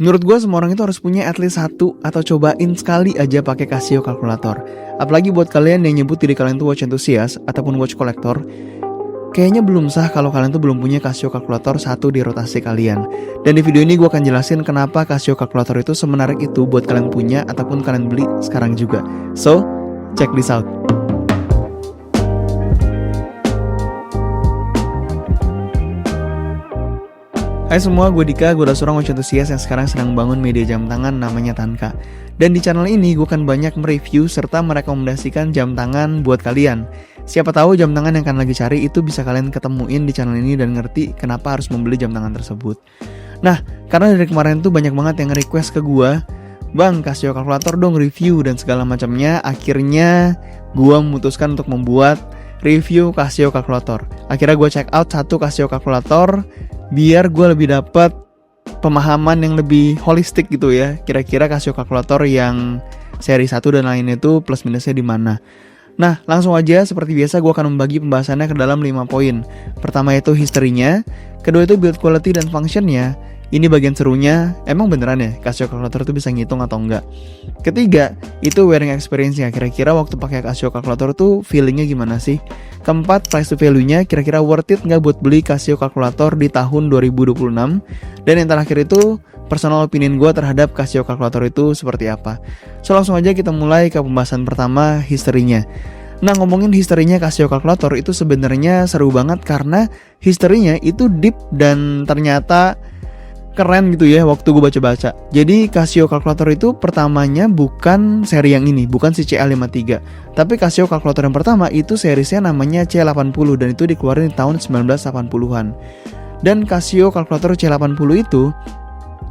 Menurut gue semua orang itu harus punya at least satu atau cobain sekali aja pakai Casio kalkulator. Apalagi buat kalian yang nyebut diri kalian tuh watch enthusiast ataupun watch collector, kayaknya belum sah kalau kalian tuh belum punya Casio kalkulator satu di rotasi kalian. Dan di video ini gue akan jelasin kenapa Casio kalkulator itu semenarik itu buat kalian punya ataupun kalian beli sekarang juga. So, check this out. Hai semua, gue Dika, gue adalah seorang watch enthusiast yang sekarang sedang bangun media jam tangan namanya Tanka. Dan di channel ini gue akan banyak mereview serta merekomendasikan jam tangan buat kalian. Siapa tahu jam tangan yang kalian lagi cari itu bisa kalian ketemuin di channel ini dan ngerti kenapa harus membeli jam tangan tersebut. Nah, karena dari kemarin tuh banyak banget yang request ke gue, Bang, Casio kalkulator dong review dan segala macamnya. Akhirnya gue memutuskan untuk membuat review Casio kalkulator. Akhirnya gue check out satu Casio kalkulator biar gue lebih dapat pemahaman yang lebih holistik gitu ya. Kira-kira Casio kalkulator yang seri 1 dan lainnya itu plus minusnya di mana. Nah, langsung aja seperti biasa gue akan membagi pembahasannya ke dalam 5 poin. Pertama itu historinya, kedua itu build quality dan functionnya. Ini bagian serunya, emang beneran ya Casio kalkulator itu bisa ngitung atau enggak. Ketiga, itu wearing experience-nya. Kira-kira waktu pakai Casio kalkulator tuh feelingnya gimana sih? Keempat, price to value-nya. Kira-kira worth it nggak buat beli Casio kalkulator di tahun 2026? Dan yang terakhir itu, personal opinion gue terhadap Casio kalkulator itu seperti apa. So, langsung aja kita mulai ke pembahasan pertama, historinya. Nah, ngomongin historinya Casio kalkulator itu sebenarnya seru banget karena historinya itu deep dan ternyata keren gitu ya waktu gue baca-baca. Jadi Casio kalkulator itu pertamanya bukan seri yang ini, bukan si CL53. Tapi Casio kalkulator yang pertama itu serisnya namanya C80 dan itu dikeluarin di tahun 1980-an. Dan Casio kalkulator C80 itu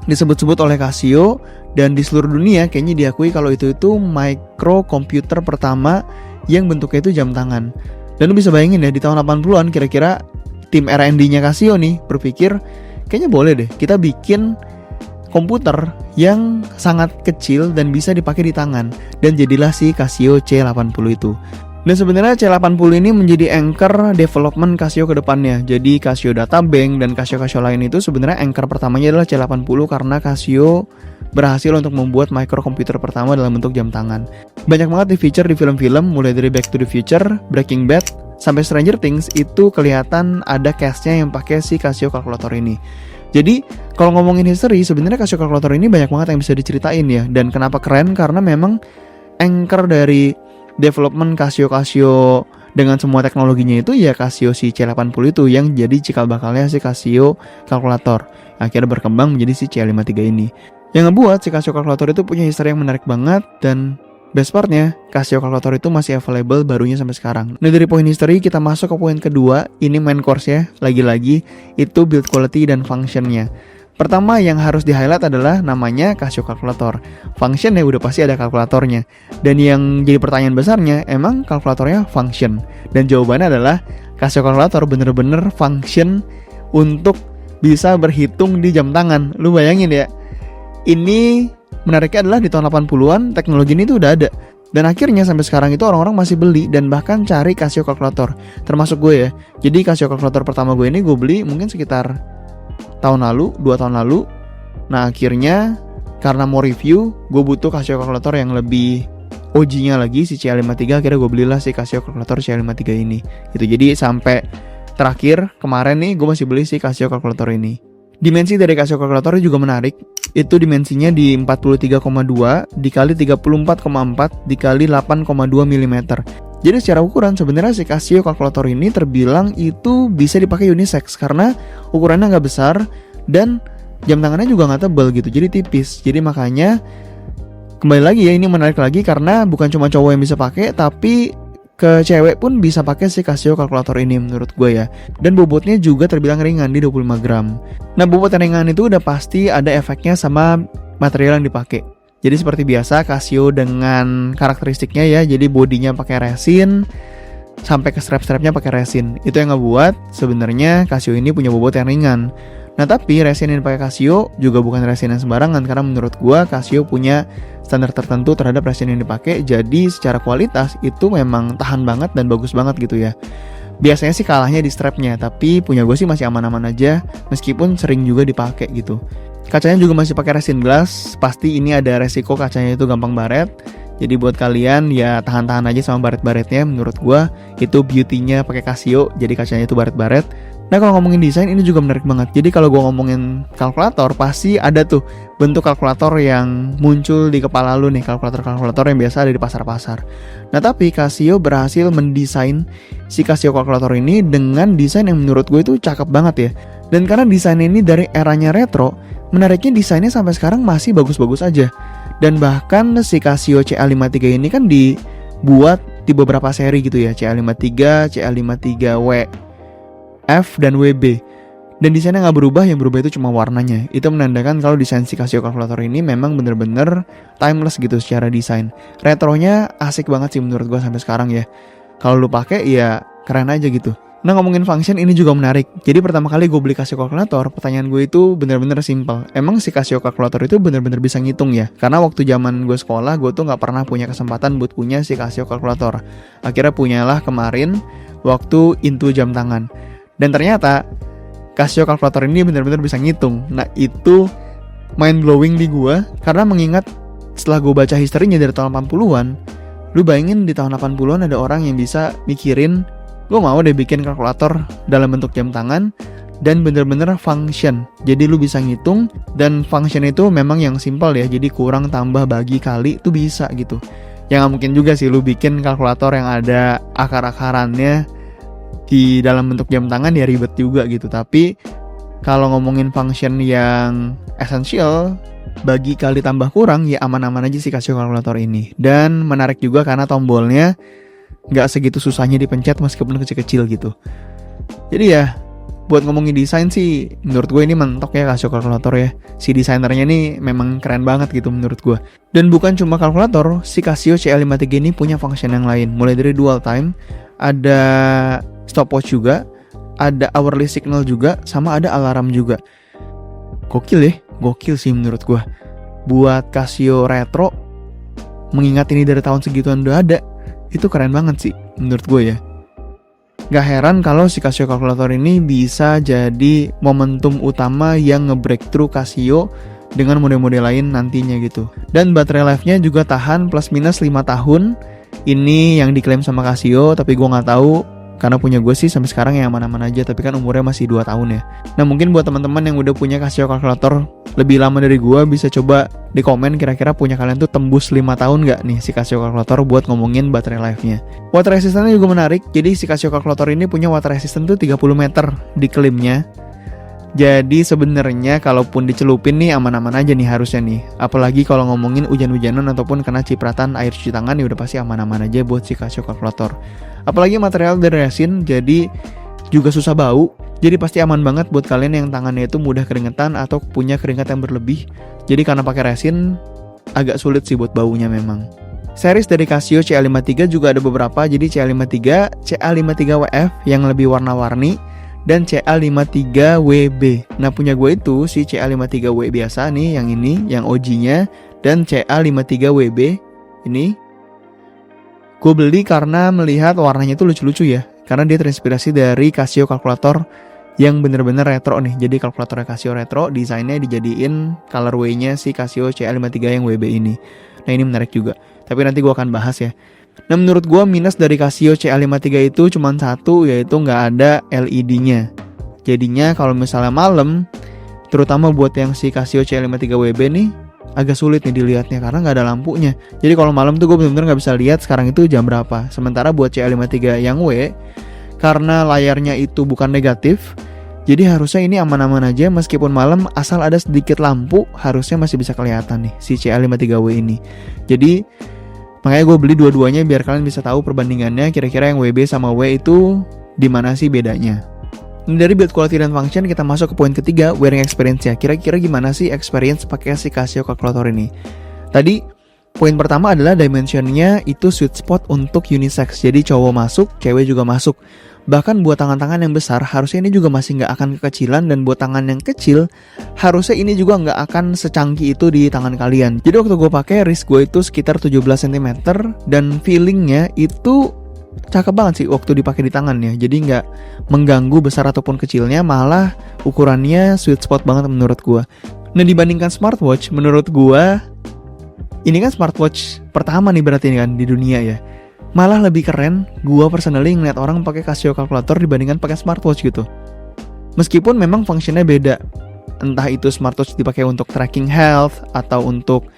disebut-sebut oleh Casio dan di seluruh dunia kayaknya diakui kalau itu microkomputer pertama yang bentuknya itu jam tangan. Dan lu bisa bayangin ya di tahun 80-an kira-kira tim R&D-nya Casio nih berpikir kayaknya boleh deh kita bikin komputer yang sangat kecil dan bisa dipakai di tangan. Dan jadilah si Casio C80 itu. Dan sebenarnya C80 ini menjadi anchor development Casio ke depannya. Jadi Casio Databank dan Casio-Casio lain itu sebenarnya anchor pertamanya adalah C80 karena Casio berhasil untuk membuat microkomputer pertama dalam bentuk jam tangan. Banyak banget di feature di film-film mulai dari Back to the Future, Breaking Bad, sampai Stranger Things itu kelihatan ada case-nya yang pakai si Casio kalkulator ini. Jadi kalau ngomongin history sebenarnya Casio kalkulator ini banyak banget yang bisa diceritain ya. Dan kenapa keren? Karena memang anchor dari development Casio dengan semua teknologinya itu ya Casio si C80 itu yang jadi cikal bakalnya si Casio kalkulator. Akhirnya berkembang menjadi si C53 ini. Yang ngebuat si Casio kalkulator itu punya history yang menarik banget dan best partnya, Casio kalkulator itu masih available barunya sampai sekarang. Nah dari poin history kita masuk ke poin kedua, ini main course ya, lagi-lagi itu build quality dan functionnya. Pertama yang harus di highlight adalah namanya Casio kalkulator. Functionnya udah pasti ada kalkulatornya. Dan yang jadi pertanyaan besarnya, emang kalkulatornya function? Dan jawabannya adalah Casio kalkulator bener-bener function untuk bisa berhitung di jam tangan. Lu bayangin ya, ini menariknya adalah di tahun 80-an teknologi ini tuh udah ada. Dan akhirnya sampai sekarang itu orang-orang masih beli dan bahkan cari Casio kalkulator. Termasuk gue ya. Jadi Casio kalkulator pertama gue ini gue beli mungkin sekitar tahun lalu, 2 tahun lalu. Nah akhirnya karena mau review, gue butuh Casio kalkulator yang lebih OG-nya lagi, si C53. Akhirnya gue belilah si Casio kalkulator C53 ini gitu. Jadi sampai terakhir kemarin nih gue masih beli si Casio kalkulator ini. Dimensi dari Casio kalkulator juga menarik. Itu dimensinya di 43,2 dikali 34,4 dikali 8,2 mm. Jadi secara ukuran sebenarnya si Casio kalkulator ini terbilang itu bisa dipakai unisex karena ukurannya nggak besar dan jam tangannya juga nggak tebal gitu, jadi tipis. Jadi makanya kembali lagi ya, ini menarik lagi karena bukan cuma cowok yang bisa pakai, tapi ke cewek pun bisa pakai si Casio kalkulator ini menurut gue ya. Dan bobotnya juga terbilang ringan di 25 gram. Nah bobot yang ringan itu udah pasti ada efeknya sama material yang dipakai. Jadi seperti biasa Casio dengan karakteristiknya ya, jadi bodinya pakai resin sampai ke strap-strapnya pakai resin. Itu yang ngebuat sebenarnya Casio ini punya bobot yang ringan. Nah tapi resin yang dipakai Casio juga bukan resin yang sembarangan karena menurut gua Casio punya standar tertentu terhadap resin yang dipakai. Jadi secara kualitas itu memang tahan banget dan bagus banget gitu ya. Biasanya sih kalahnya di strapnya, tapi punya gue sih masih aman-aman aja meskipun sering juga dipakai gitu. Kacanya juga masih pakai resin glass. Pasti ini ada resiko kacanya itu gampang baret. Jadi buat kalian ya tahan-tahan aja sama baret-baretnya. Menurut gua itu beauty-nya pakai Casio, jadi kacanya itu baret-baret. Nah kalau ngomongin desain ini juga menarik banget. Jadi kalau gua ngomongin kalkulator, pasti ada tuh bentuk kalkulator yang muncul di kepala lu nih, kalkulator-kalkulator yang biasa ada di pasar-pasar. Nah tapi Casio berhasil mendesain si Casio kalkulator ini dengan desain yang menurut gue itu cakep banget ya. Dan karena desain ini dari eranya retro, menariknya desainnya sampai sekarang masih bagus-bagus aja. Dan bahkan si Casio CA53 ini kan dibuat di beberapa seri gitu ya, CA53, CA53W, F, dan WB. Dan desainnya nggak berubah, yang berubah itu cuma warnanya. Itu menandakan kalau desain si Casio kalkulator ini memang bener-bener timeless gitu secara desain. Retronya asik banget sih menurut gue sampai sekarang ya. Kalau lu pakai ya keren aja gitu. Nah ngomongin function ini juga menarik. Jadi pertama kali gue beli Casio kalkulator, pertanyaan gue itu bener-bener simpel. Emang si Casio kalkulator itu bener-bener bisa ngitung ya? Karena waktu zaman gue sekolah, gue tuh gak pernah punya kesempatan buat punya si Casio kalkulator. Akhirnya punyalah kemarin waktu Into jam tangan. Dan ternyata Casio kalkulator ini bener-bener bisa ngitung. Nah itu mind blowing di gue, karena mengingat setelah gue baca historinya dari tahun 80-an, lu bayangin di tahun 80-an ada orang yang bisa mikirin, gue mau deh bikin kalkulator dalam bentuk jam tangan dan bener-bener function. Jadi lu bisa ngitung dan function itu memang yang simpel ya. Jadi kurang, tambah, bagi, kali itu bisa gitu. Ya gak mungkin juga sih lu bikin kalkulator yang ada akar-akarannya di dalam bentuk jam tangan, ya ribet juga gitu. Tapi kalau ngomongin function yang esensial, bagi, kali, tambah, kurang, ya aman-aman aja sih Casio kalkulator ini. Dan menarik juga karena tombolnya nggak segitu susahnya dipencet meskipun kecil-kecil gitu. Jadi ya buat ngomongin desain sih menurut gue ini mentok ya Casio kalkulator ya. Si desainernya ini memang keren banget gitu menurut gue. Dan bukan cuma kalkulator, si Casio CA53 ini punya function yang lain. Mulai dari dual time, ada stopwatch juga, ada hourly signal juga, sama ada alarm juga. Gokil sih menurut gue. Buat Casio retro, mengingat ini dari tahun segituan udah ada, itu keren banget sih menurut gue ya. Gak heran kalau si Casio kalkulator ini bisa jadi momentum utama yang nge-breakthrough Casio dengan model-model lain nantinya gitu. Dan baterai life-nya juga tahan plus minus 5 tahun. Ini yang diklaim sama Casio, tapi gue gak tahu. Karena punya gue sih sampai sekarang yang aman-aman aja, tapi kan umurnya masih 2 tahun ya. Nah mungkin buat teman-teman yang udah punya Casio kalkulator lebih lama dari gue, bisa coba di komen kira-kira punya kalian tuh tembus 5 tahun gak nih si Casio kalkulator buat ngomongin baterai life-nya. Water resistance-nya juga menarik. Jadi si Casio kalkulator ini punya water resistance tuh 30 meter di klaimnya. Jadi sebenarnya kalaupun dicelupin nih aman-aman aja nih harusnya nih. Apalagi kalau ngomongin hujan-hujanan ataupun kena cipratan air cuci tangan, ya udah pasti aman-aman aja buat si Casio kalkulator. Apalagi material dari resin, jadi juga susah bau. Jadi pasti aman banget buat kalian yang tangannya itu mudah keringetan atau punya keringat yang berlebih. Jadi karena pakai resin agak sulit sih buat baunya memang. Series dari Casio CA53 juga ada beberapa. Jadi CA53, CA53WF yang lebih warna-warni, dan CA53WB. Nah punya gue itu si CA53W biasa nih, yang ini, yang OG-nya, dan CA53WB ini gue beli karena melihat warnanya itu lucu-lucu ya. Karena dia terinspirasi dari Casio kalkulator yang bener-bener retro nih. Jadi kalkulatornya Casio retro, desainnya dijadiin colorway-nya si Casio CA53 yang WB ini. Nah ini menarik juga, tapi nanti gue akan bahas ya. Nah menurut gue minus dari Casio CA53 itu cuma satu, yaitu nggak ada LED-nya. Jadinya kalau misalnya malam, terutama buat yang si Casio CA53WB nih, agak sulit nih dilihatnya karena nggak ada lampunya. Jadi kalau malam tuh gue bener-bener nggak bisa lihat sekarang itu jam berapa. Sementara buat CA53 yang W, karena layarnya itu bukan negatif, jadi harusnya ini aman-aman aja meskipun malam, asal ada sedikit lampu harusnya masih bisa kelihatan nih si CA53W ini. Jadi makanya gue beli dua-duanya biar kalian bisa tahu perbandingannya kira-kira yang WB sama W itu dimana sih bedanya. Dari build quality dan function kita masuk ke poin ketiga, wearing experience ya. Kira-kira gimana sih experience pakai si Casio kalkulator ini? Tadi poin pertama adalah dimensionnya itu sweet spot untuk unisex. Jadi cowok masuk, cewek juga masuk. Bahkan buat tangan-tangan yang besar harusnya ini juga masih nggak akan kekecilan, dan buat tangan yang kecil harusnya ini juga nggak akan secangkih itu di tangan kalian. Jadi waktu gue pakai wrist gue itu sekitar 17 cm dan feelingnya itu cakep banget sih waktu dipakai di tangan ya. Jadi nggak mengganggu besar ataupun kecilnya, malah ukurannya sweet spot banget menurut gue. Nah, dibandingkan smartwatch, menurut gua ini kan smartwatch pertama nih berarti kan di dunia ya. Malah lebih keren gua personally ngeliat orang pakai Casio kalkulator dibandingkan pakai smartwatch gitu. Meskipun memang fungsinya beda. Entah itu smartwatch dipakai untuk tracking health atau untuk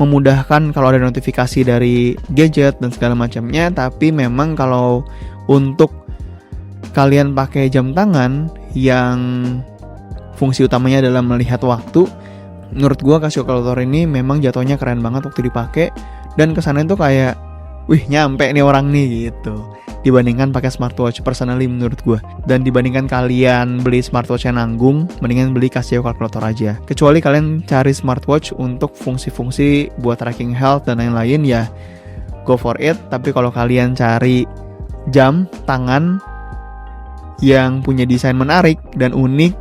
memudahkan kalau ada notifikasi dari gadget dan segala macamnya, tapi memang kalau untuk kalian pakai jam tangan yang fungsi utamanya adalah melihat waktu, menurut gua Casio kalkulator ini memang jatuhnya keren banget waktu dipakai dan kesannya tuh kayak wih nyampe nih orang nih gitu. Dibandingkan pakai smartwatch personally menurut gue. Dan dibandingkan kalian beli smartwatch yang nanggung, mendingan beli Casio kalkulator aja. Kecuali kalian cari smartwatch untuk fungsi-fungsi buat tracking health dan lain-lain ya go for it. Tapi kalau kalian cari jam tangan yang punya desain menarik dan unik,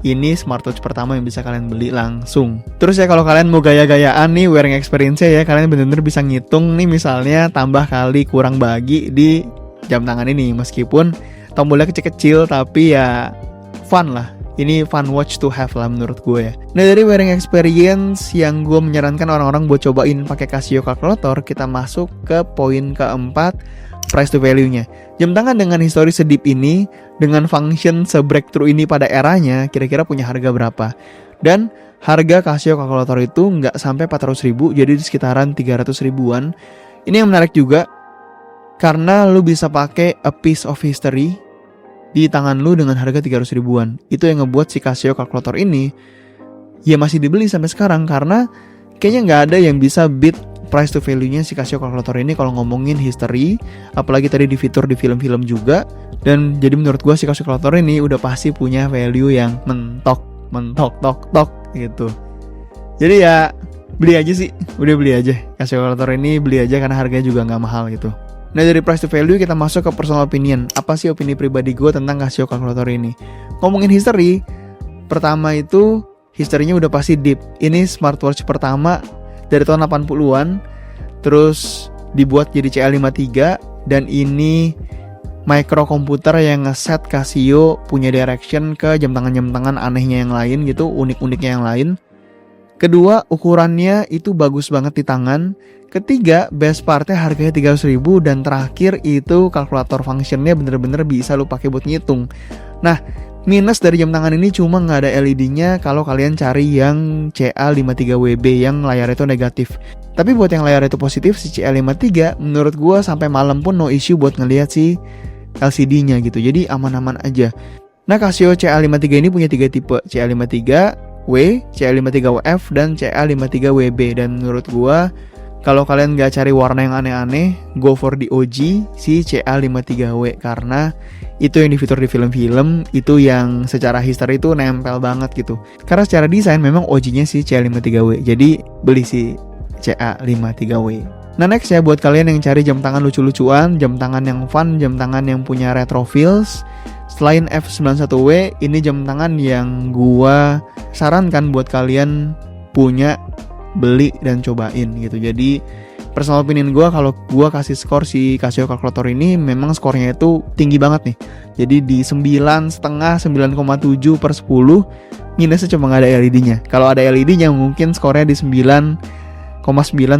ini smartwatch pertama yang bisa kalian beli langsung. Terus ya kalau kalian mau gaya-gayaan nih wearing experience-nya ya, kalian bener-bener bisa ngitung nih misalnya tambah kali kurang bagi di jam tangan ini. Meskipun tombolnya kecil-kecil tapi ya fun lah. Ini fun watch to have lah menurut gue ya. Nah, dari wearing experience yang gue menyarankan orang-orang buat cobain pakai Casio kalkulator, kita masuk ke poin keempat, price to value-nya. Jam tangan dengan histori sedip ini, dengan function se-breakthrough ini pada eranya, kira-kira punya harga berapa? Dan harga Casio kalkulator itu nggak sampai 400 ribu, jadi di sekitaran 300 ribuan. Ini yang menarik juga, karena lu bisa pakai a piece of history di tangan lu dengan harga 300 ribuan. Itu yang ngebuat si Casio kalkulator ini ya masih dibeli sampai sekarang, karena kayaknya nggak ada yang bisa beat price to value-nya si Casio kalkulator ini kalau ngomongin history, apalagi tadi di fitur di film-film juga. Dan jadi menurut gua si Casio kalkulator ini udah pasti punya value yang mentok gitu. Jadi ya beli aja sih, udah beli aja Casio kalkulator ini, beli aja karena harganya juga nggak mahal gitu. Nah, dari price to value kita masuk ke personal opinion. Apa sih opini pribadi gue tentang Casio kalkulator ini? Ngomongin history, pertama itu historinya udah pasti deep. Ini smartwatch pertama dari tahun 80-an, terus dibuat jadi CL53, dan ini microkomputer yang ngeset Casio punya direction ke jam tangan anehnya yang lain gitu, unik-uniknya yang lain. Kedua, ukurannya itu bagus banget di tangan. Ketiga, best partnya harganya 300 ribu. Dan terakhir itu kalkulator functionnya bener-bener bisa lu pakai buat ngitung. Nah, minus dari jam tangan ini cuma nggak ada LED-nya kalau kalian cari yang CA53WB yang layarnya itu negatif. Tapi buat yang layarnya itu positif, si CA53 menurut gua sampai malam pun no issue buat ngelihat si LCD-nya gitu. Jadi aman-aman aja. Nah, Casio CA53 ini punya 3 tipe, CA53W, CA53WF, dan CA53WB. Dan menurut gua kalau kalian gak cari warna yang aneh-aneh, go for the OG si CA53W, karena itu yang difitur di film-film, itu yang secara history itu nempel banget gitu. Karena secara desain memang OG-nya si CA53W, jadi beli si CA53W. Nah, next ya buat kalian yang cari jam tangan lucu-lucuan, jam tangan yang fun, jam tangan yang punya retro feels, selain F91W, ini jam tangan yang gua sarankan buat kalian punya, beli dan cobain gitu. Jadi personal opinion gue, kalau gue kasih skor si Casio kalkulator ini, memang skornya itu tinggi banget nih. Jadi di 9,5, 9,7 per 10, minusnya cuma gak ada LED-nya. Kalau ada LED-nya mungkin skornya di 9,9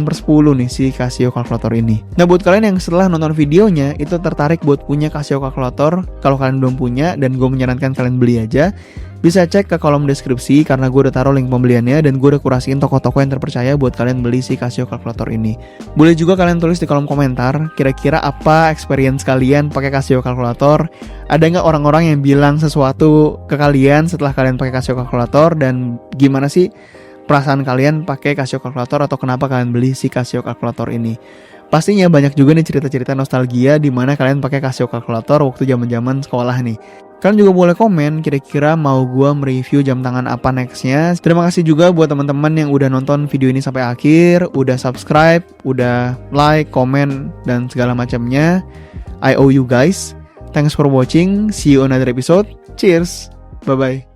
per 10 nih si Casio kalkulator ini. Nah, buat kalian yang setelah nonton videonya itu tertarik buat punya Casio kalkulator, kalau kalian belum punya dan gue menyarankan kalian beli aja, bisa cek ke kolom deskripsi karena gue udah taruh link pembeliannya, dan gue udah kurasiin toko-toko yang terpercaya buat kalian beli si Casio kalkulator ini. Boleh juga kalian tulis di kolom komentar kira-kira apa experience kalian pakai Casio kalkulator. Ada nggak orang-orang yang bilang sesuatu ke kalian setelah kalian pakai Casio kalkulator, dan gimana sih perasaan kalian pakai Casio kalkulator atau kenapa kalian beli si Casio kalkulator ini? Pastinya banyak juga nih cerita-cerita nostalgia di mana kalian pakai Casio kalkulator waktu zaman-zaman sekolah nih. Kalian juga boleh komen kira-kira mau gue mereview jam tangan apa nextnya. Terima kasih juga buat teman-teman yang udah nonton video ini sampai akhir, udah subscribe, udah like, komen, dan segala macamnya. I owe you guys. Thanks for watching. See you on another episode. Cheers. Bye-bye.